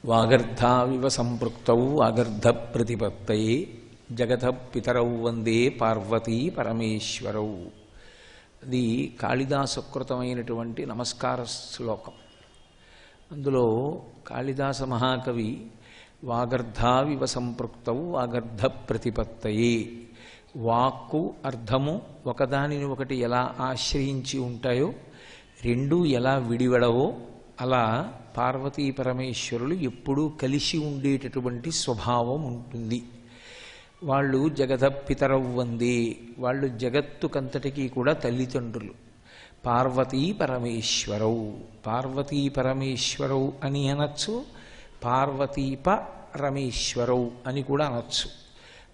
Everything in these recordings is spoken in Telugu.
వాగర్ధావివ సంపృక్తౌ వాగర్ధ ప్రతిపత్తయే జగత పితరౌ వందే పార్వతీ పరమేశ్వరౌ. అది కాళిదాసకృతమైనటువంటి నమస్కార శ్లోకం. అందులో కాళిదాస మహాకవి వాగర్ధావివ సంపృక్తౌ వాగర్ధ ప్రతిపత్తయే, వాక్కు అర్థము ఒకదానిని ఒకటి ఎలా ఆశ్రయించి ఉంటాయో, రెండూ ఎలా విడివడవో అలా పార్వతీ పరమేశ్వరులు ఎప్పుడూ కలిసి ఉండేటటువంటి స్వభావం ఉంటుంది. వాళ్ళు జగత పితరౌ వందే, వాళ్ళు జగత్తుకంతటికీ కూడా తల్లిదండ్రులు. పార్వతీ పరమేశ్వరౌ, పార్వతీ పరమేశ్వరౌ అని అనొచ్చు, పార్వతీప రమేశ్వరౌ అని కూడా అనొచ్చు.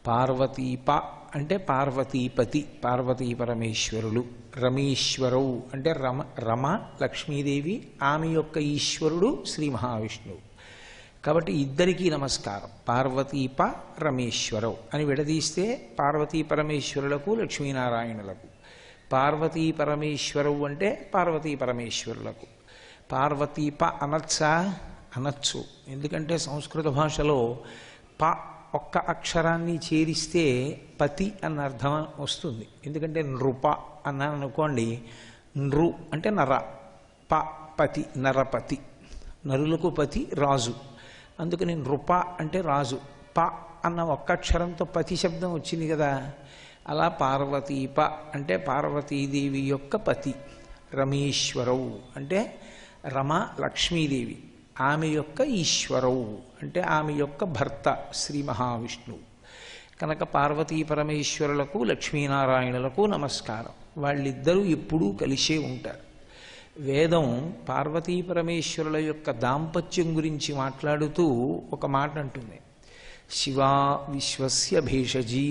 పార్వతీప అంటే పార్వతీపతి, పార్వతీ పరమేశ్వరులు. రమేశ్వరౌ అంటే రమ లక్ష్మీదేవి, ఆమె యొక్క ఈశ్వరుడు శ్రీ మహావిష్ణువు. కాబట్టి ఇద్దరికీ నమస్కారం. పార్వతీప రమేశ్వరౌ అని విడదీస్తే పార్వతీ పరమేశ్వరులకు లక్ష్మీనారాయణులకు, పార్వతీ పరమేశ్వరౌ అంటే పార్వతీ పరమేశ్వరులకు. పార్వతీప అనొచ్చా? అనొచ్చు. ఎందుకంటే సంస్కృత భాషలో ప ఒక్క అక్షరాన్ని చేరిస్తే పతి అన్న అర్థం వస్తుంది. ఎందుకంటే నృప అన్నాను అనుకోండి, నృ అంటే నర, ప పతి, నరపతి, నరులకు పతి రాజు. అందుకని నృప అంటే రాజు. ప అన్న ఒక్క అక్షరంతో పతి శబ్దం వచ్చింది కదా. అలా పార్వతీప అంటే పార్వతీదేవి యొక్క పతి. రమేశ్వరవు అంటే రమ లక్ష్మీదేవి, ఆమె యొక్క ఈశ్వరవు అంటే ఆమె యొక్క భర్త శ్రీ మహావిష్ణువు. కనుక పార్వతీ పరమేశ్వరులకు లక్ష్మీనారాయణులకు నమస్కారం. వాళ్ళిద్దరూ ఎప్పుడూ కలిసే ఉంటారు. వేదం పార్వతీ పరమేశ్వరుల యొక్క దాంపత్యం గురించి మాట్లాడుతూ ఒక మాట అంటుంది. శివా విశ్వస్య భేషజీ,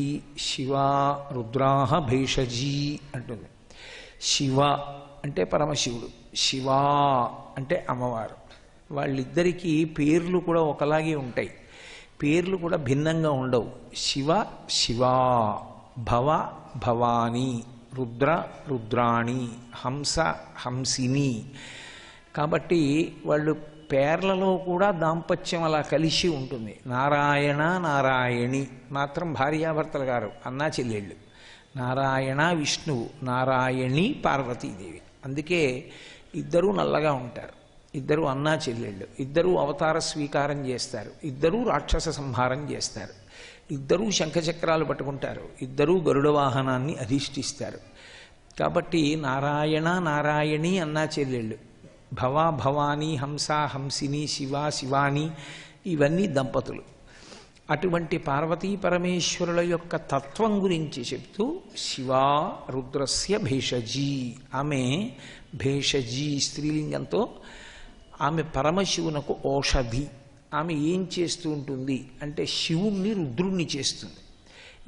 శివా రుద్రాహ భేషజీ అంటుంది. శివ అంటే పరమశివుడు, శివా అంటే అమ్మవారు. వాళ్ళిద్దరికీ పేర్లు కూడా ఒకలాగే ఉంటాయి, పేర్లు కూడా భిన్నంగా ఉండవు. శివ శివా, భవ భవాని, రుద్ర రుద్రాణి, హంస హంసిని. కాబట్టి వాళ్ళు పేర్లలో కూడా దాంపత్యం అలా కలిసి ఉంటుంది. నారాయణ నారాయణి మాత్రం భార్యాభర్తలు గారు, అన్నా చెల్లెళ్ళు. నారాయణ విష్ణువు, నారాయణి పార్వతీదేవి. అందుకే ఇద్దరూ నల్లగా ఉంటారు, ఇద్దరు అన్నా చెల్లెళ్ళు, ఇద్దరూ అవతార స్వీకారం చేస్తారు, ఇద్దరూ రాక్షస సంహారం చేస్తారు, ఇద్దరూ శంఖచక్రాలు పట్టుకుంటారు, ఇద్దరూ గరుడ వాహనాన్ని అధిష్ఠిస్తారు. కాబట్టి నారాయణ నారాయణి అన్నా చెల్లెళ్ళు, భవ భవాని, హంస హంసిని, శివ శివాని, ఇవన్నీ దంపతులు. అటువంటి పార్వతీ పరమేశ్వరుల యొక్క తత్వం గురించి చెప్తూ శివా రుద్రస్య భేషజీ, ఆమె భేషజీ స్త్రీలింగంతో, ఆమె పరమశివునకు ఔషధి. ఆమె ఏం చేస్తూ ఉంటుంది అంటే శివుణ్ణి రుద్రుణ్ణి చేస్తుంది.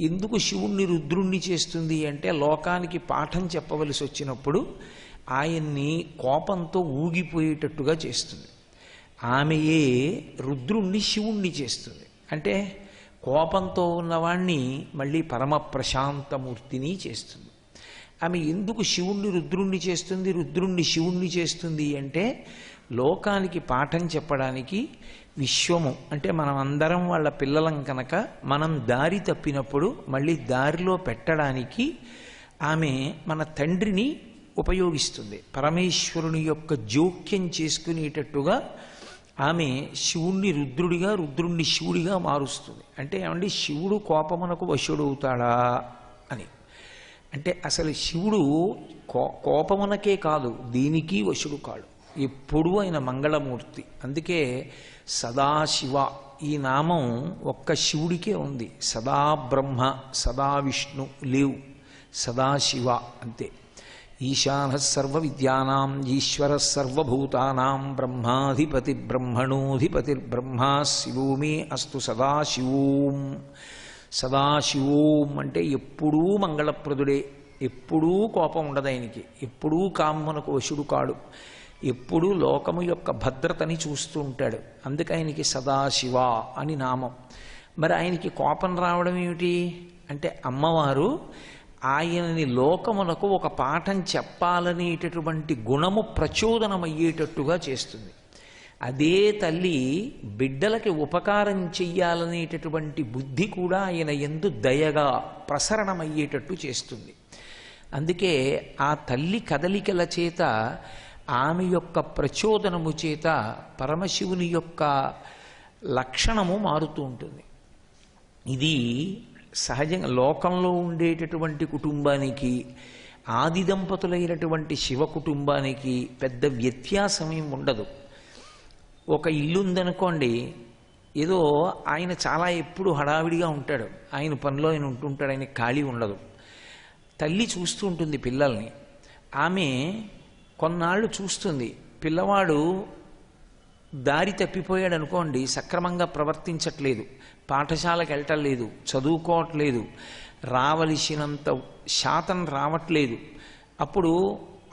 ఎందుకు శివుణ్ణి రుద్రుణ్ణి చేస్తుంది అంటే లోకానికి పాఠం చెప్పవలసి వచ్చినప్పుడు ఆయన్ని కోపంతో ఊగిపోయేటట్టుగా చేస్తుంది. ఆమెయే రుద్రుణ్ణి శివుణ్ణి చేస్తుంది. అంటే కోపంతో ఉన్నవాణ్ణి మళ్ళీ పరమ ప్రశాంతమూర్తిని చేస్తుంది. ఆమె ఎందుకు శివుణ్ణి రుద్రుణ్ణి చేస్తుంది, రుద్రుణ్ణి శివుణ్ణి చేస్తుంది అంటే లోకానికి పాఠం చెప్పడానికి, విశ్వము అంటే మనం అందరం వాళ్ళ పిల్లలం కనుక మనం దారి తప్పినప్పుడు మళ్ళీ దారిలో పెట్టడానికి ఆమె మన తండ్రిని ఉపయోగిస్తుంది. పరమేశ్వరుని యొక్క జోక్యం చేసుకునేటట్టుగా ఆమె శివుణ్ణి రుద్రుడిగా, రుద్రుణ్ణి శివుడిగా మారుస్తుంది. అంటే ఏమండి, శివుడు కోపమునకు వశుడవుతాడా అని అంటే అసలు శివుడు కోపమునకే కాదు, దీనికి వశుడు కాడు. ఎప్పుడూ ఆయన మంగళమూర్తి. అందుకే సదాశివ ఈ నామం ఒక్క శివుడికే ఉంది. సదా బ్రహ్మ సదా విష్ణు లేవు, సదాశివ అంతే. ఈశాన సర్వ విద్యానాం ఈశ్వర సర్వభూతానాం బ్రహ్మాధిపతి బ్రహ్మణోధిపతిర్బ్రహ్మ శివో మే అస్తు సదాశివోం. సదాశివోం అంటే ఎప్పుడూ మంగళప్రదుడే, ఎప్పుడూ కోపం ఉండదు ఆయనకి, ఎప్పుడూ కామమునకు వశుడు కాడు, ఎప్పుడూ లోకము యొక్క భద్రతని చూస్తూ ఉంటాడు. అందుకే ఆయనకి సదాశివ అని నామం. మరి ఆయనకి కోపం రావడం ఏమిటి అంటే అమ్మవారు ఆయనని లోకమునకు ఒక పాఠం చెప్పాలనేటటువంటి గుణము ప్రచోదనమయ్యేటట్టుగా చేస్తుంది. అదే తల్లి బిడ్డలకి ఉపకారం చెయ్యాలనేటటువంటి బుద్ధి కూడా ఆయన యందు దయగా ప్రసరణమయ్యేటట్టు చేస్తుంది. అందుకే ఆ తల్లి కదలికల చేత, ఆమె యొక్క ప్రచోదనము చేత పరమశివుని యొక్క లక్షణము మారుతూ ఉంటుంది. ఇది సహజంగా లోకంలో ఉండేటటువంటి కుటుంబానికి, ఆది దంపతులైనటువంటి శివ కుటుంబానికి పెద్ద వ్యత్యాసం ఏమి ఉండదు. ఒక ఇల్లు ఉందనుకోండి, ఏదో ఆయన చాలా ఎప్పుడు హడావిడిగా ఉంటాడు, ఆయన పనిలో ఆయన ఉంటుంటాడు, ఆయన ఖాళీ ఉండదు. తల్లి చూస్తూ ఉంటుంది పిల్లల్ని. ఆమె కొన్నాళ్ళు చూస్తుంది, పిల్లవాడు దారి తప్పిపోయాడు అనుకోండి, సక్రమంగా ప్రవర్తించట్లేదు, పాఠశాలకు వెళ్ళటం లేదు, చదువుకోవట్లేదు, రావలసినంత శాతం రావట్లేదు. అప్పుడు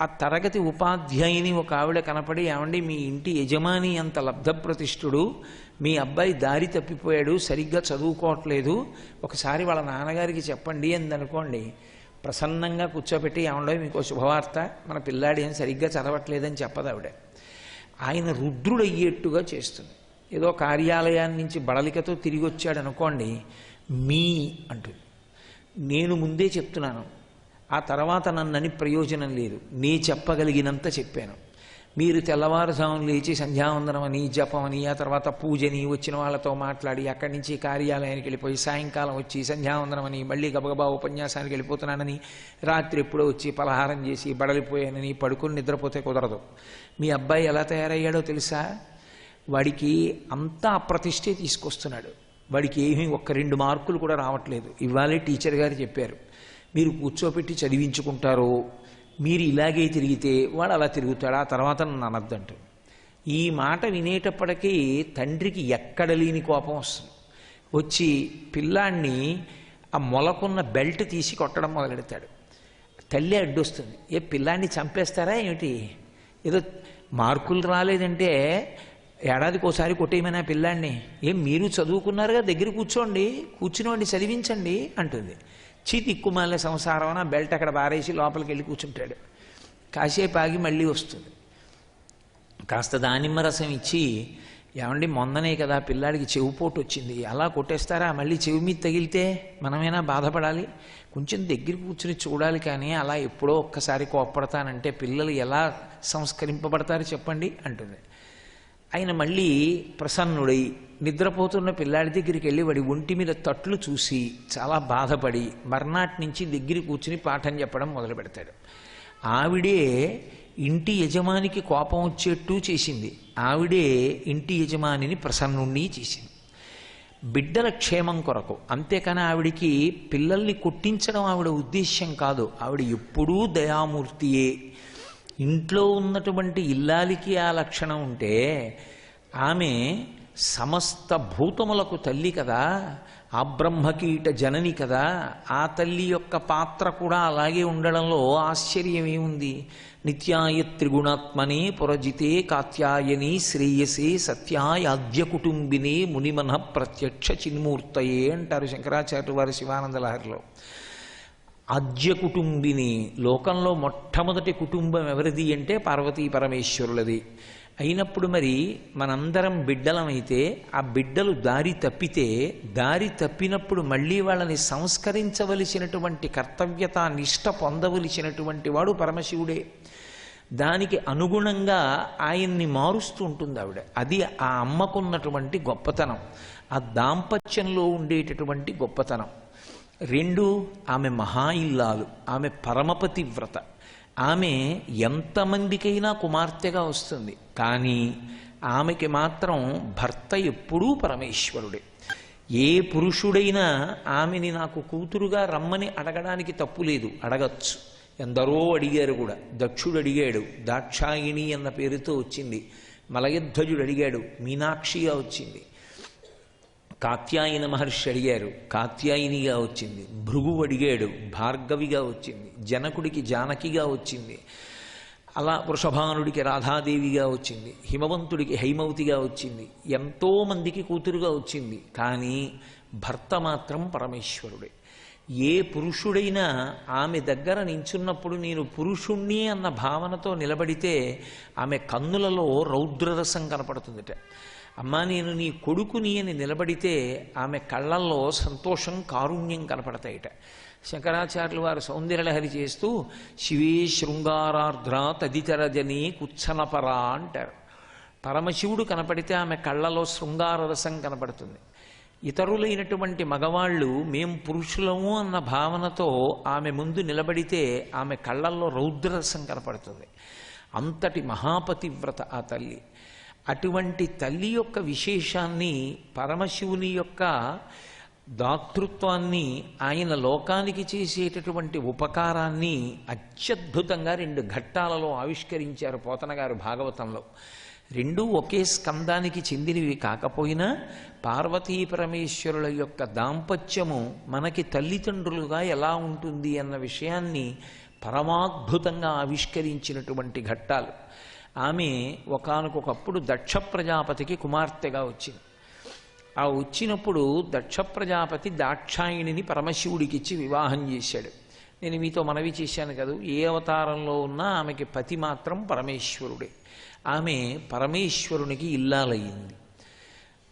ఆ తరగతి ఉపాధ్యాయుని ఒక ఆవిడ కనపడి, ఏమండి మీ ఇంటి యజమాని అంత లబ్ధప్రతిష్ఠుడు, మీ అబ్బాయి దారి తప్పిపోయాడు, సరిగ్గా చదువుకోవట్లేదు, ఒకసారి వాళ్ళ నాన్నగారికి చెప్పండి అందనుకోండి, ప్రసన్నంగా కూర్చోబెట్టి, ఏమండో మీకు శుభవార్త, మన పిల్లాడి ఏం సరిగ్గా చదవట్లేదని చెప్పదు ఆవిడ. ఆయన రుద్రుడయ్యేట్టుగా చేస్తుంది. ఏదో కార్యాలయాన్ని నుంచి బడలికతో తిరిగి వచ్చాడు అనుకోండి, మీ అంటుంది. నేను ముందే చెప్తున్నాను, ఆ తర్వాత నన్నని ప్రయోజనం లేదు, నీ చెప్పగలిగినంత చెప్పాను. మీరు తెల్లవారుజామున లేచి సంధ్యావందనం అని, జపం అని, ఆ తర్వాత పూజని, వచ్చిన వాళ్ళతో మాట్లాడి అక్కడి నుంచి కార్యాలయానికి వెళ్ళిపోయి సాయంకాలం వచ్చి సంధ్యావందనం అని, మళ్ళీ గబగబా ఉపన్యాసానికి వెళ్ళిపోతున్నానని, రాత్రి ఎప్పుడో వచ్చి పలహారం చేసి బడలిపోయానని పడుకుని నిద్రపోతే కుదరదు. మీ అబ్బాయి ఎలా తయారయ్యాడో తెలుసా? వాడికి అంతా అప్రతిష్టే తీసుకొస్తున్నాడు. వాడికి ఏమీ 1-2 మార్కులు కూడా రావట్లేదు. ఇవాళే టీచర్ గారు చెప్పారు, మీరు కూర్చోపెట్టి చదివించుకుంటారో, మీరు ఇలాగే తిరిగితే వాడు అలా తిరుగుతాడు, ఆ తర్వాత నన్ను అనద్దంటు. ఈ మాట వినేటప్పటికీ తండ్రికి ఎక్కడ లేని కోపం వస్తుంది. వచ్చి పిల్లాన్ని ఆ మొలకున్న బెల్ట్ తీసి కొట్టడం మొదలెడతాడు. తల్లి అడ్డొస్తుంది, ఏ పిల్లాన్ని చంపేస్తారా ఏమిటి, ఏదో మార్కులు రాలేదంటే ఏడాదికి ఒకసారి కొట్టేయమని ఆ పిల్లాన్ని, ఏం మీరు చదువుకున్నారుగా, దగ్గర కూర్చోండి, కూర్చునివ్వండి, చదివించండి అంటుంది. తిక్కుమాలే సంసారం అని ఆ బెల్ట్ అక్కడ బారేసి లోపలికి వెళ్ళి కూర్చుంటాడు. కాసేపు ఆగి మళ్ళీ వస్తుంది, కాస్త దానిమ్మ రసం ఇచ్చి, ఏమండి మొన్ననే కదా పిల్లాడికి చెవిపోటు వచ్చింది, అలా కొట్టేస్తారా, మళ్ళీ చెవి మీద తగిలితే మనమైనా బాధపడాలి, కొంచెం దగ్గర కూర్చుని చూడాలి, కానీ అలా ఎప్పుడో ఒక్కసారి కోప్పడతానంటే పిల్లలు ఎలా సంస్కరింపబడతారు చెప్పండి అంటుంది. ఆయన మళ్ళీ ప్రసన్నుడై నిద్రపోతున్న పిల్లాడి దగ్గరికి వెళ్ళి వాడి ఒంటి మీద తట్లు చూసి చాలా బాధపడి మర్నాటి నుంచి దగ్గర కూర్చుని పాఠం చెప్పడం మొదలు పెడతాడు. ఆవిడే ఇంటి యజమానికి కోపం వచ్చేట్టు చేసింది, ఆవిడే ఇంటి యజమానిని ప్రసన్నుణ్ణి చేసింది బిడ్డల క్షేమం కొరకు. అంతేకాని ఆవిడికి పిల్లల్ని కొట్టించడం ఆవిడ ఉద్దేశ్యం కాదు. ఆవిడ ఎప్పుడూ దయామూర్తియే. ఇంట్లో ఉన్నటువంటి ఇల్లాలికి ఆ లక్షణం ఉంటే, ఆమె సమస్త భూతములకు తల్లి కదా, ఆ బ్రహ్మకీట జనని కదా, ఆ తల్లి యొక్క పాత్ర కూడా అలాగే ఉండడంలో ఆశ్చర్యం ఏముంది. నిత్యాయ త్రిగుణాత్మనే పురజితే కాత్యాయని శ్రేయసే సత్యాయాద్య కుటుంబినే మునిమన ప్రత్యక్ష చిన్మూర్తయే అంటారు శంకరాచార్య వారి శివానంద లహరిలో. ఆద్య కుటుంబిని, లోకంలో మొట్టమొదటి కుటుంబం ఎవరిది అంటే పార్వతీ పరమేశ్వరులది. అయినప్పుడు మరి మనందరం బిడ్డలమైతే, ఆ బిడ్డలు దారి తప్పితే, దారి తప్పినప్పుడు మళ్ళీ వాళ్ళని సంస్కరించవలసినటువంటి కర్తవ్యత నిష్ట పొందవలసినటువంటి వాడు పరమశివుడే. దానికి అనుగుణంగా ఆయన్ని మారుస్తూ ఉంటుంది ఆవిడ. అది ఆ అమ్మకున్నటువంటి గొప్పతనం, ఆ దాంపత్యంలో ఉండేటటువంటి గొప్పతనం. 2, ఆమె మహా ఇల్లాలు, ఆమె పరమపతివ్రత. ఆమె ఎంతమందికైనా కుమార్తెగా వస్తుంది, కానీ ఆమెకి మాత్రం భర్త ఎప్పుడూ పరమేశ్వరుడే. ఏ పురుషుడైనా ఆమెని నాకు కూతురుగా రమ్మని అడగడానికి తప్పు లేదు, అడగచ్చు. ఎందరో అడిగారు కూడా. దక్షుడు అడిగాడు, దాక్షాయిణి అన్న పేరుతో వచ్చింది. మలయధ్వజుడు అడిగాడు, మీనాక్షిగా వచ్చింది. కాత్యాయన మహర్షి అడిగారు, కాత్యాయినిగా వచ్చింది. భృగువు అడిగాడు, భార్గవిగా వచ్చింది. జనకుడికి జానకిగా వచ్చింది. అలా వృషభానుడికి రాధాదేవిగా వచ్చింది. హిమవంతుడికి హైమవతిగా వచ్చింది. ఎంతోమందికి కూతురుగా వచ్చింది. కానీ భర్త మాత్రం పరమేశ్వరుడే. ఏ పురుషుడైనా ఆమె దగ్గర నించున్నప్పుడు నేను పురుషుణ్ణి అన్న భావనతో నిలబడితే ఆమె కన్నులలో రౌద్రరసం కనపడుతుందిట. అమ్మా నేను నీ కొడుకుని అని నిలబడితే ఆమె కళ్ళల్లో సంతోషం కారుణ్యం కనపడతాయిట. శంకరాచార్యులు వారు సౌందర్యలహరి చేస్తూ శివే శృంగారార్ధ్ర తదితరజని కుచ్చనపరా అంటారు. పరమశివుడు కనపడితే ఆమె కళ్ళలో శృంగారరసం కనపడుతుంది. ఇతరులైనటువంటి మగవాళ్ళు మేం పురుషులము అన్న భావనతో ఆమె ముందు నిలబడితే ఆమె కళ్ళల్లో రౌద్రరసం కనపడుతుంది. అంతటి మహాపతివ్రత ఆ తల్లి. అటువంటి తల్లి యొక్క విశేషాన్ని, పరమశివుని యొక్క దాతృత్వాన్ని, ఆయన లోకానికి చేసేటటువంటి ఉపకారాన్ని అత్యద్భుతంగా 2 ఘట్టాలలో ఆవిష్కరించారు పోతన గారు భాగవతంలో. రెండూ ఒకే స్కందానికి చెందినవి కాకపోయినా పార్వతీ పరమేశ్వరుల యొక్క దాంపత్యము మనకి తల్లిదండ్రులుగా ఎలా ఉంటుంది అన్న విషయాన్ని పరమాద్భుతంగా ఆవిష్కరించినటువంటి ఘట్టాలు. ఆమె ఒకానొకప్పుడు దక్ష ప్రజాపతికి కుమార్తెగా వచ్చింది. ఆ వచ్చినప్పుడు దక్ష ప్రజాపతి దాక్షాయిణిని పరమశివుడికిచ్చి వివాహం చేశాడు. నేను మీతో మనవి చేశాను కదా, ఏ అవతారంలో ఉన్నా ఆమెకి పతి మాత్రం పరమేశ్వరుడే. ఆమె పరమేశ్వరునికి ఇల్లాలయ్యింది.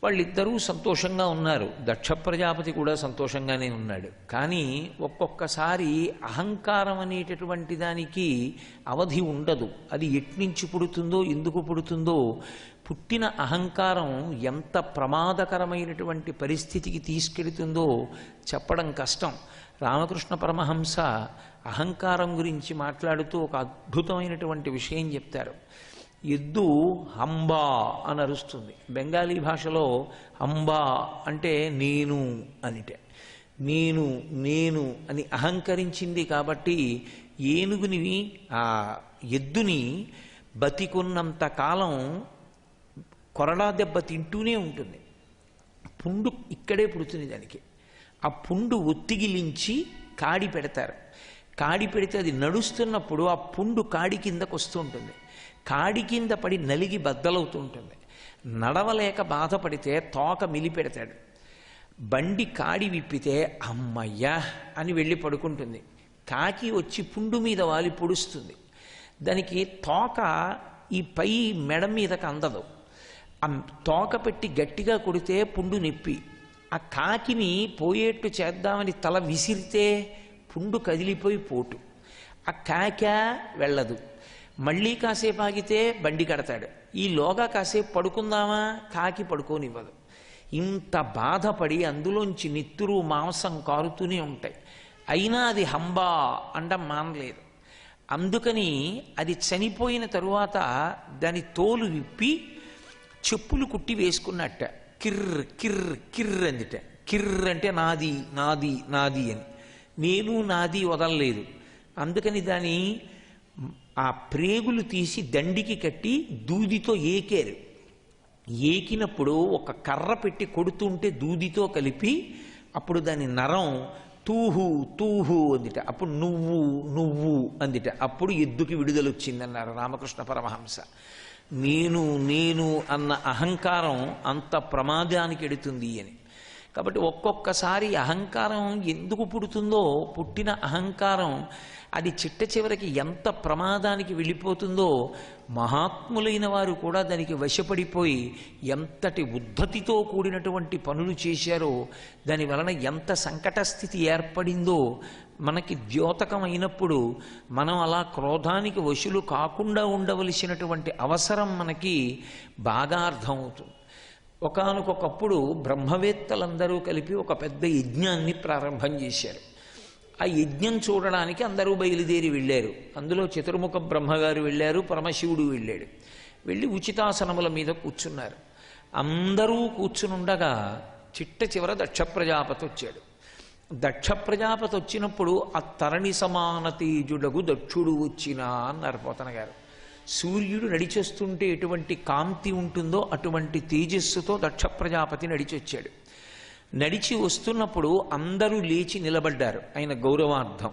వాళ్ళిద్దరూ సంతోషంగా ఉన్నారు. దక్ష ప్రజాపతి కూడా సంతోషంగానే ఉన్నాడు. కానీ ఒక్కొక్కసారి అహంకారం అనేటటువంటి దానికి అవధి ఉండదు. అది ఎట్నుంచి పుడుతుందో, ఎందుకు పుడుతుందో, పుట్టిన అహంకారం ఎంత ప్రమాదకరమైనటువంటి పరిస్థితికి తీసుకెడుతుందో చెప్పడం కష్టం. రామకృష్ణ పరమహంస అహంకారం గురించి మాట్లాడుతూ ఒక అద్భుతమైనటువంటి విషయం చెప్తారు. ఎద్దు హంబా అని అరుస్తుంది. బెంగాలీ భాషలో హంబా అంటే నేను అనిటే. నేను నేను అని అహంకరించింది కాబట్టి ఏనుగుని, ఆ ఎద్దుని బతికున్నంత కాలం కొరడా దెబ్బ తింటూనే ఉంటుంది. పుండు ఇక్కడే పుడుతుంది దానికి. ఆ పుండు ఒత్తిగిలించి కాడి పెడతారు. కాడి పెడితే అది నడుస్తున్నప్పుడు ఆ పుండు కాడి కిందకు వస్తూ ఉంటుంది. కాడి కింద పడి నలిగి బద్దలవుతుంటుంది. నడవలేక బాధపడితే తోక మిలిపెడతాడు. బండి కాడి విప్పితే అమ్మయ్యా అని వెళ్ళి పడుకుంటుంది. కాకి వచ్చి పుండు మీద వాలి పొడుస్తుంది. దానికి తోక ఈ పై మెడ మీదకి అందదు. ఆ తోక పెట్టి గట్టిగా కొడితే పుండు నొప్పి. ఆ కాకిని పోయేట్టు చేద్దామని తల విసిరితే పుండు కదిలిపోయి పోటు. ఆ కాక వెళ్ళదు. మళ్ళీ కాసేపు ఆగితే బండి కడతాడు. ఈలోగా కాసేపు పడుకుందామా, కాకి పడుకోనివ్వదు. ఇంత బాధపడి అందులోంచి నిత్తురు మాంసం కారుతూనే ఉంటాయి. అయినా అది హంబా అండం మానలేదు. అందుకని అది చనిపోయిన తరువాత దాని తోలు విప్పి చెప్పులు కుట్టి వేసుకున్నట్ట. కిర్ర్ కిర్ర్ కిర్ర్ అందిట. కిర్ర్ అంటే నాది నాది నాది అని. నేను నాది వదలలేదు. అందుకని దాని ఆ ప్రేగులు తీసి దండికి కట్టి దూదితో ఏకారు. ఏకినప్పుడు ఒక కర్ర పెట్టి కొడుతుంటే దూదితో కలిపి అప్పుడు దాని నరం తూహు తూహు అందిట. అప్పుడు నువ్వు నువ్వు అందిట. అప్పుడు ఎద్దుకి విడుదలొచ్చిందన్నారు రామకృష్ణ పరమహంస. నేను నేను అన్న అహంకారం అంత ప్రమాదానికి ఎడుతుంది అని. కాబట్టి ఒక్కొక్కసారి అహంకారం ఎందుకు పుడుతుందో, పుట్టిన అహంకారం అది చిట్ట చివరికి ఎంత ప్రమాదానికి వెళ్ళిపోతుందో మహాత్ములైన వారు కూడా దానికి వశపడిపోయి ఎంతటి ఉద్ధతితో కూడినటువంటి పనులు చేశారో, దాని వలన ఎంత సంకట స్థితి ఏర్పడిందో మనకి ద్యోతకమైనప్పుడు మనం అలా క్రోధానికి వశులు కాకుండా ఉండవలసినటువంటి అవసరం మనకి బాగా అర్థమవుతుంది. ఒకానొకప్పుడు బ్రహ్మవేత్తలందరూ కలిపి ఒక పెద్ద యజ్ఞాన్ని ప్రారంభం చేశారు. ఆ యజ్ఞం చూడడానికి అందరూ బయలుదేరి వెళ్ళారు. అందులో చతుర్ముఖ బ్రహ్మగారు వెళ్ళారు, పరమశివుడు వెళ్ళాడు. వెళ్ళి ఉచితాసనముల మీద కూర్చున్నారు. అందరూ కూర్చునుండగా చిట్ట చివర దక్ష ప్రజాపతి వచ్చాడు. దక్ష ప్రజాపతి వచ్చినప్పుడు ఆ తరణి సమాన తేజుడగు దక్షుడు వచ్చినా అన్నారు పోతన గారు. సూర్యుడు నడిచొస్తుంటే ఎటువంటి కాంతి ఉంటుందో అటువంటి తేజస్సుతో దక్ష ప్రజాపతి నడిచొచ్చాడు. నడిచి వస్తున్నప్పుడు అందరూ లేచి నిలబడ్డారు ఆయన గౌరవార్థం.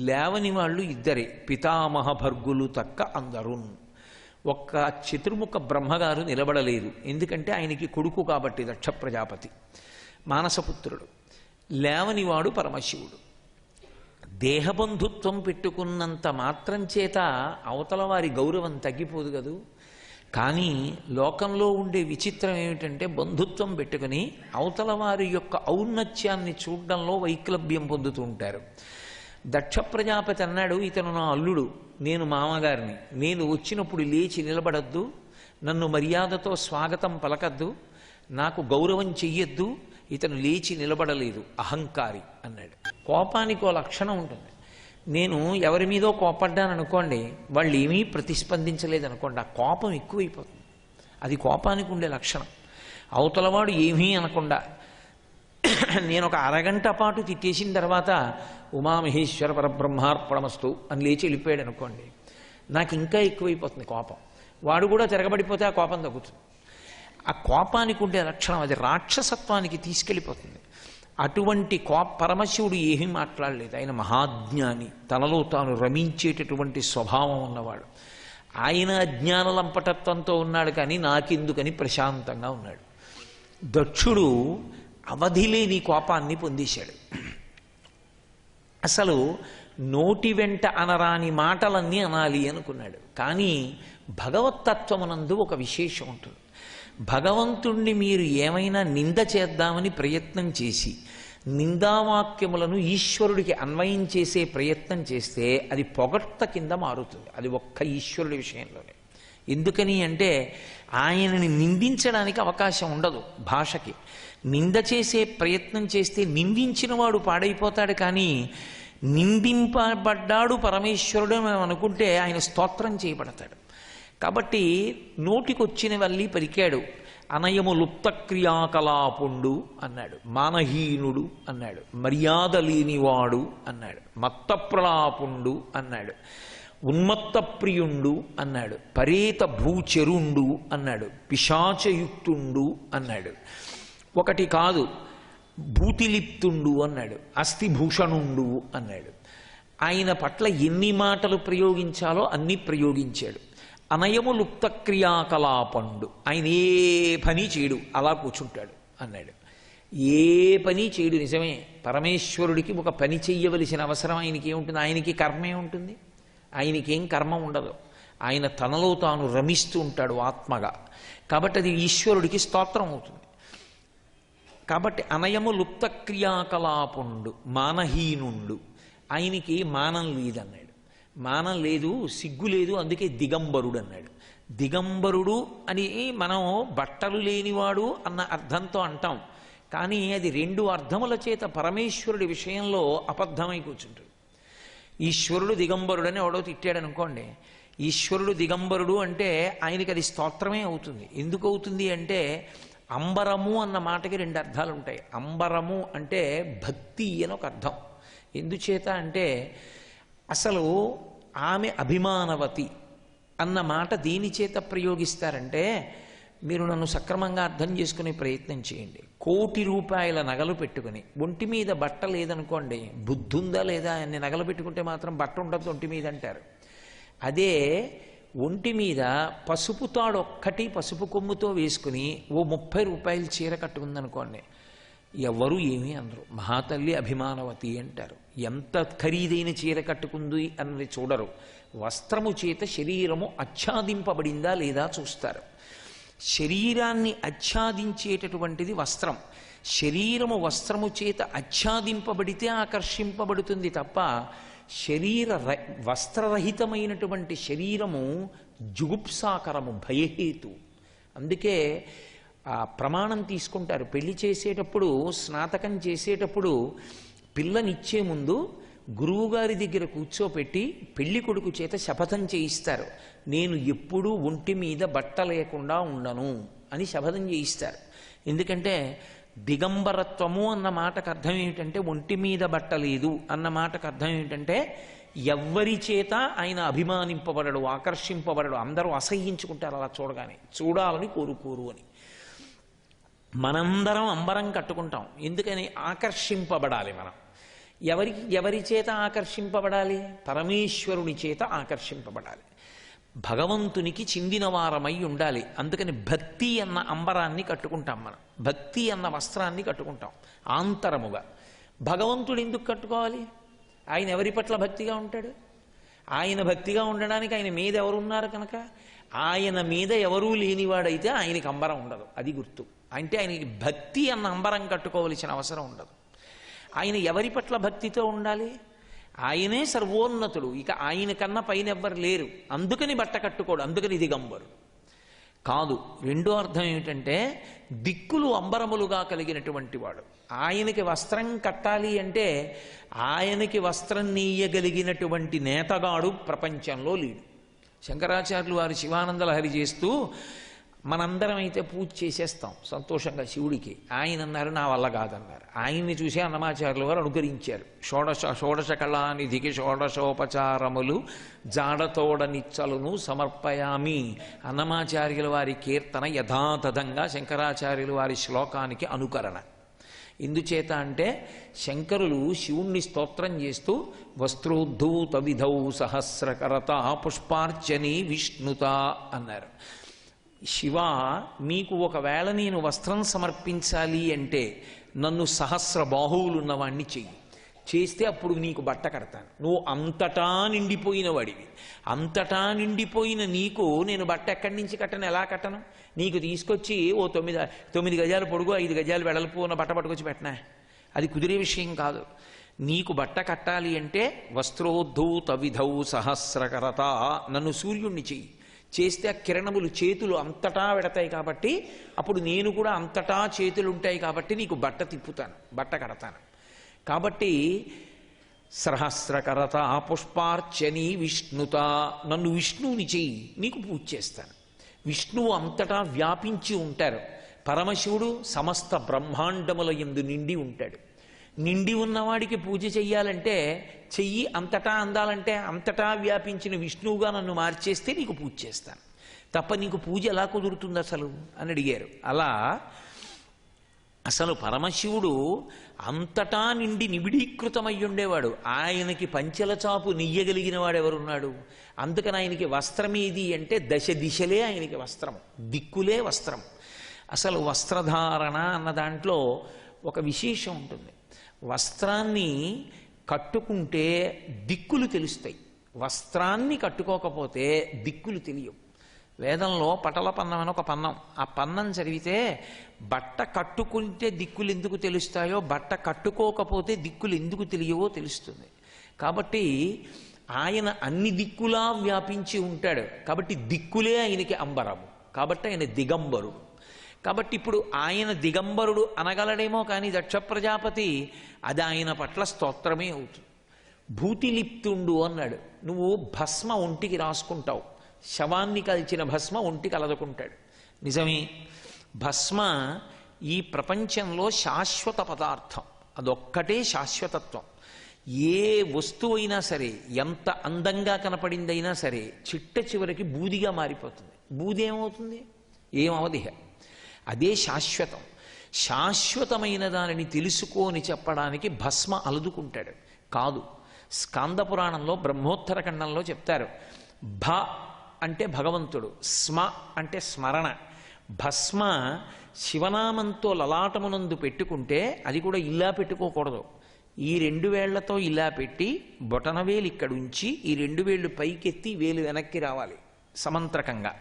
లేవని వాళ్ళు ఇద్దరే, పితామహ భర్గులు తక్క అందరూ. ఒక్క చతుర్ముఖ బ్రహ్మగారు నిలబడలేదు. ఎందుకంటే ఆయనకి కొడుకు కాబట్టి దక్ష ప్రజాపతి మానసపుత్రుడు. లేవనివాడు పరమశివుడు. దేహబంధుత్వం పెట్టుకున్నంత మాత్రం చేత అవతల వారి గౌరవం తగ్గిపోదు కదూ. కానీ లోకంలో ఉండే విచిత్రం ఏమిటంటే బంధుత్వం పెట్టుకుని అవతల వారి యొక్క ఔన్నత్యాన్ని చూడడంలో వైక్లభ్యం పొందుతూ ఉంటారు. దక్ష ప్రజాపతి అన్నాడు, ఇతను నా అల్లుడు, నేను మామగారిని, నేను వచ్చినప్పుడు లేచి నిలబడద్దు, నన్ను మర్యాదతో స్వాగతం పలకద్దు, నాకు గౌరవం చెయ్యొద్దు. ఇతను లేచి నిలబడలేదు, అహంకారి అన్నాడు. కోపానికి ఓ లక్షణం ఉంటుంది. నేను ఎవరి మీదో కోపడ్డాను అనుకోండి, వాళ్ళు ఏమీ ప్రతిస్పందించలేదు అనుకోండి, ఆ కోపం ఎక్కువైపోతుంది. అది కోపానికి ఉండే లక్షణం. అవతలవాడు ఏమీ అనకుండా నేను ఒక అరగంట పాటు తిట్టేసిన తర్వాత ఉమామహేశ్వర పరబ్రహ్మార్పణమస్తు అని లేచి వెళ్ళిపోయాడు అనుకోండి, నాకు ఇంకా ఎక్కువైపోతుంది కోపం. వాడు కూడా తిరగబడిపోతే ఆ కోపం తగ్గుతుంది. ఆ కోపానికి ఉండే లక్షణం అది రాక్షసత్వానికి తీసుకెళ్ళిపోతుంది. అటువంటి పరమశివుడు ఏమీ మాట్లాడలేదు. ఆయన మహాజ్ఞాని, తనలో తాను రమించేటటువంటి స్వభావం ఉన్నవాడు. ఆయన అజ్ఞాన లంపటత్వంతో ఉన్నాడు, కానీ నాకెందుకని ప్రశాంతంగా ఉన్నాడు. దక్షుడు అవధి లేని కోపాన్ని పొందేశాడు. అసలు నోటి వెంట అనరాని మాటలన్నీ అనాలి అనుకున్నాడు. కానీ భగవత్తత్వమునందు ఒక విశేషం ఉంటుంది. భగవంతుణ్ణి మీరు ఏమైనా నింద చేద్దామని ప్రయత్నం చేసి నిందావాక్యములను ఈశ్వరుడికి అన్వయం చేసే ప్రయత్నం చేస్తే అది పొగడ్త కింద మారుతుంది. అది ఒక్క ఈశ్వరుడి విషయంలోనే. ఎందుకని అంటే ఆయనని నిందించడానికి అవకాశం ఉండదు. భాషకి నింద చేసే ప్రయత్నం చేస్తే నిందించిన వాడు పాడైపోతాడు, కానీ నిందింపబడ్డాడు పరమేశ్వరుడు మేము అనుకుంటే ఆయన స్తోత్రం చేయబడతాడు. కాబట్టి నోటికొచ్చినవల్లి పలికాడు. అనయము లుప్త క్రియాకలాపుండు అన్నాడు, మానహీనుడు అన్నాడు, మర్యాద లేనివాడు అన్నాడు, మత్తప్రలాపుండు అన్నాడు, ఉన్మత్త ప్రియుండు అన్నాడు, పరేత భూచరుండు అన్నాడు, పిశాచయుక్తుండు అన్నాడు, ఒకటి కాదు భూతిలిప్తుండు అన్నాడు, అస్థిభూషణుండు అన్నాడు. ఆయన పట్ల ఎన్ని మాటలు ప్రయోగించాలో అన్ని ప్రయోగించాడు. అనయము లుప్త క్రియాకలాపండు, ఆయన ఏ పని చేయడు, అలా కూర్చుంటాడు అన్నాడు. ఏ పని చేయడు, నిజమే. పరమేశ్వరుడికి ఒక పని చెయ్యవలసిన అవసరం ఆయనకి ఏముంటుంది? ఆయనకి కర్మే ఉంటుంది. ఆయనకేం కర్మ ఉండదు. ఆయన తనలో తాను రమిస్తూ ఉంటాడు ఆత్మగా. కాబట్టి అది ఈశ్వరుడికి స్తోత్రం అవుతుంది. కాబట్టి అనయము లుప్త క్రియాకలాపుండు, మానహీనుండు, ఆయనకి మానం లేదన్నాడు. మానం లేదు, సిగ్గు లేదు, అందుకే దిగంబరుడు అన్నాడు. దిగంబరుడు అని మనం బట్టలు లేనివాడు అన్న అర్థంతో అంటాం, కానీ అది రెండు అర్థముల చేత పరమేశ్వరుడి విషయంలో అబద్ధమై కూర్చుంటుంది. ఈశ్వరుడు దిగంబరుడని ఎవడో తిట్టాడు అనుకోండి, ఈశ్వరుడు దిగంబరుడు అంటే ఆయనకి అది స్తోత్రమే అవుతుంది. ఎందుకు అవుతుంది అంటే అంబరము అన్న మాటకి రెండు అర్థాలు ఉంటాయి. అంబరము అంటే భక్తి అని ఒక అర్థం. ఎందుచేత అంటే అసలు ఆమె అభిమానవతి అన్న మాట దేని చేత ప్రయోగిస్తారంటే, మీరు నన్ను సక్రమంగా అర్థం చేసుకునే ప్రయత్నం చేయండి. 1,00,00,000 రూపాయల నగలు పెట్టుకుని ఒంటి మీద బట్ట లేదనుకోండి, బుద్ధుందా లేదా అన్ని నగలు పెట్టుకుంటే మాత్రం బట్ట ఉండదు ఒంటి మీద అంటారు. అదే ఒంటి మీద పసుపు తాడు ఒక్కటి పసుపు కొమ్ముతో వేసుకుని ఓ 30 రూపాయలు చీర కట్టుకుందనుకోండి, ఎవరు ఏమీ అనరు. మహాతల్లి అభిమానవతి అంటారు. ఎంత ఖరీదైన చీర కట్టుకుంది అన్నది చూడరు. వస్త్రము చేత శరీరము ఆచ్ఛాదింపబడిందా లేదా చూస్తారు. శరీరాన్ని ఆచ్ఛాదించేటటువంటిది వస్త్రం. శరీరము వస్త్రము చేత ఆచ్ఛాదింపబడితే ఆకర్షింపబడుతుంది తప్ప వస్త్రరహితమైనటువంటి శరీరము జుగుప్సాకరము, భయహేతు. అందుకే ఆ ప్రమాణం తీసుకుంటారు. పెళ్లి చేసేటప్పుడు, స్నాతకం చేసేటప్పుడు పిల్లనిచ్చే ముందు గురువుగారి దగ్గర కూర్చోపెట్టి పెళ్లి కొడుకు చేత శపథం చేయిస్తారు. నేను ఎప్పుడూ ఒంటి మీద బట్ట లేకుండా ఉండను అని శపథం చేయిస్తారు. ఎందుకంటే దిగంబరత్వము అన్న మాటకు అర్థం ఏమిటంటే ఒంటి మీద బట్ట లేదు అన్న మాటకు అర్థం ఏమిటంటే ఎవ్వరి చేత ఆయన అభిమానింపబడడు, ఆకర్షింపబడడు. అందరూ అసహ్యించుకుంటారు అలా చూడగానే, చూడాలని కోరుకోరు అని. మనందరం అంబరం కట్టుకుంటాం, ఎందుకని? ఆకర్షింపబడాలి. మనం ఎవరి చేత ఆకర్షింపబడాలి? పరమేశ్వరుని చేత ఆకర్షింపబడాలి. భగవంతునికి చెందిన వారమై ఉండాలి. అందుకని భక్తి అన్న అంబరాన్ని కట్టుకుంటాం, మనం భక్తి అన్న వస్త్రాన్ని కట్టుకుంటాం ఆంతరముగా. భగవంతుడు ఎందుకు కట్టుకోవాలి? ఆయన ఎవరి పట్ల భక్తిగా ఉంటాడు? ఆయన భక్తిగా ఉండడానికి ఆయన మీద ఎవరున్నారు కనుక, ఆయన మీద ఎవరూ లేనివాడైతే ఆయనకి అంబరం ఉండదు. అది గుర్తు. అంటే ఆయనకి భక్తి అన్న అంబరం కట్టుకోవలసిన అవసరం ఉండదు. ఆయన ఎవరి పట్ల భక్తితో ఉండాలి? ఆయనే సర్వోన్నతుడు, ఇక ఆయన కన్నా పైన ఎవ్వరు లేరు, అందుకని బట్ట కట్టుకోడు, అందుకని దిగంబరు కాదు. రెండో అర్థం ఏమిటంటే దిక్కులు అంబరములుగా కలిగినటువంటి వాడు. ఆయనకి వస్త్రం కట్టాలి అంటే ఆయనకి వస్త్రం నీయగలిగినటువంటి నేతగాడు ప్రపంచంలో లేడు. శంకరాచార్యులు వారు శివానంద లహరి చేస్తూ మనందరం అయితే పూజ చేసేస్తాం సంతోషంగా శివుడికి. ఆయన అన్నారు నా వల్ల కాదన్నారు. ఆయన్ని చూసి అన్నమాచార్యులు వారు అనుకరించారు. షోడశ కళానిధికి షోడశోపచారములు జాడతోడ నిచ్చలును సమర్పయామి. అన్నమాచార్యుల వారి కీర్తన యథాతథంగా శంకరాచార్యుల వారి శ్లోకానికి అనుకరణ. ఎందుచేత అంటే శంకరులు శివుణ్ణి స్తోత్రం చేస్తూ వస్త్రోద్ధూత విధౌ సహస్రకరత పుష్పార్చని విష్ణుత అన్నారు. శివ, మీకు ఒకవేళ నేను వస్త్రం సమర్పించాలి అంటే నన్ను సహస్ర బాహువులున్నవాణ్ణి చెయ్యి. చేస్తే అప్పుడు నీకు బట్ట కడతాను. నువ్వు అంతటా నిండిపోయిన వాడివి. అంతటా నిండిపోయిన నీకు నేను బట్ట ఎక్కడి నుంచి కట్టను? ఎలా కట్టను? నీకు తీసుకొచ్చి ఓ 9 గజాలు పొడుగు 5 గజాలు వెడల్పు ఉన్న బట్ట పట్టుకొచ్చి పెట్టనా? అది కుదిరే విషయం కాదు. నీకు బట్ట కట్టాలి అంటే వస్త్రోద్ధూత విధౌ సహస్రకరత, నన్ను సూర్యుణ్ణి చెయ్యి. చేస్తే ఆ కిరణములు చేతులు అంతటా పెడతాయి కాబట్టి అప్పుడు నేను కూడా అంతటా చేతులు ఉంటాయి కాబట్టి నీకు బట్ట తిప్పుతాను, బట్ట కడతాను. కాబట్టి సహస్రకరత పుష్పార్చని విష్ణుత, నన్ను విష్ణువుని చెయ్యి, నీకు పూజ చేస్తాను. విష్ణువు అంతటా వ్యాపించి ఉంటారు. పరమశివుడు సమస్త బ్రహ్మాండముల యందు నిండి ఉంటాడు. నిండి ఉన్నవాడికి పూజ చెయ్యాలంటే చెయ్యి అంతటా అందాలంటే అంతటా వ్యాపించిన విష్ణువుగా నన్ను మార్చేస్తే నీకు పూజ చేస్తాను తప్ప నీకు పూజ ఎలా కుదురుతుంది అసలు అని అడిగారు. అలా అసలు పరమశివుడు అంతటా నిండి నిబిడీకృతమై ఉండేవాడు. ఆయనకి పంచెల చాపు నెయ్యగలిగిన వాడెవరున్నాడు? అందుకని ఆయనకి వస్త్రం ఏది అంటే దశ దిశలే ఆయనకి వస్త్రం, దిక్కులే వస్త్రం. అసలు వస్త్రధారణ అన్న దాంట్లో ఒక విశేషం ఉంటుంది. వస్త్రాన్ని కట్టుకుంటే దిక్కులు తెలుస్తాయి, వస్త్రాన్ని కట్టుకోకపోతే దిక్కులు తెలియవు. వేదంలో పటల పన్నం అని ఒక పన్నం, ఆ పన్నం చదివితే బట్ట కట్టుకుంటే దిక్కులు ఎందుకు తెలుస్తాయో, బట్ట కట్టుకోకపోతే దిక్కులు ఎందుకు తెలియవో తెలుస్తుంది. కాబట్టి ఆయన అన్ని దిక్కులా వ్యాపించి ఉంటాడు కాబట్టి దిక్కులే ఆయనకి అంబరము, కాబట్టి ఆయన దిగంబరుడు. కాబట్టి ఇప్పుడు ఆయన దిగంబరుడు అనగలడేమో కానీ దక్ష ప్రజాపతి అది ఆయన పట్ల స్తోత్రమే అవుతుంది. భూతిలిప్తుండు అన్నాడు. నువ్వు భస్మ ఒంటికి రాసుకుంటావు, శవాన్ని కలిచిన భస్మ ఒంటికి అలదుకుంటాడు. నిజమే, భస్మ ఈ ప్రపంచంలో శాశ్వత పదార్థం, అదొక్కటే శాశ్వతత్వం. ఏ వస్తువు అయినా సరే, ఎంత అందంగా కనపడిందైనా సరే చిట్ట చివరికి బూదిగా మారిపోతుంది. బూది ఏమవుతుంది? ఏమవదిహ. అదే శాశ్వతం. శాశ్వతమైన దానిని తెలుసుకోని చెప్పడానికి భస్మ అలుదుకుంటాడు. కాదు, స్కాంద పురాణంలో బ్రహ్మోత్తర ఖండంలో చెప్తారు. భ అంటే భగవంతుడు, స్మ అంటే స్మరణ. భస్మ శివనామంతో లలాటమునందు పెట్టుకుంటే అది కూడా ఇలా పెట్టుకోకూడదు. ఈ 2 వేళ్లతో ఇలా పెట్టి బొటనవేలు ఇక్కడ ఉంచి ఈ 2 వేళ్లు పైకెత్తి వేలు వెనక్కి రావాలి సమంత్రకంగా.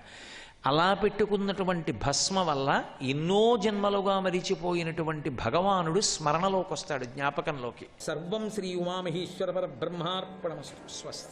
అలా పెట్టుకున్నటువంటి భస్మ వల్ల ఎన్నో జన్మలుగా మరిచిపోయినటువంటి భగవానుడు స్మరణలోకి వస్తాడు, జ్ఞాపకంలోకి. సర్వం శ్రీ ఉమామహేశ్వర పరబ్రహ్మార్పణమస్తు. స్వస్తి.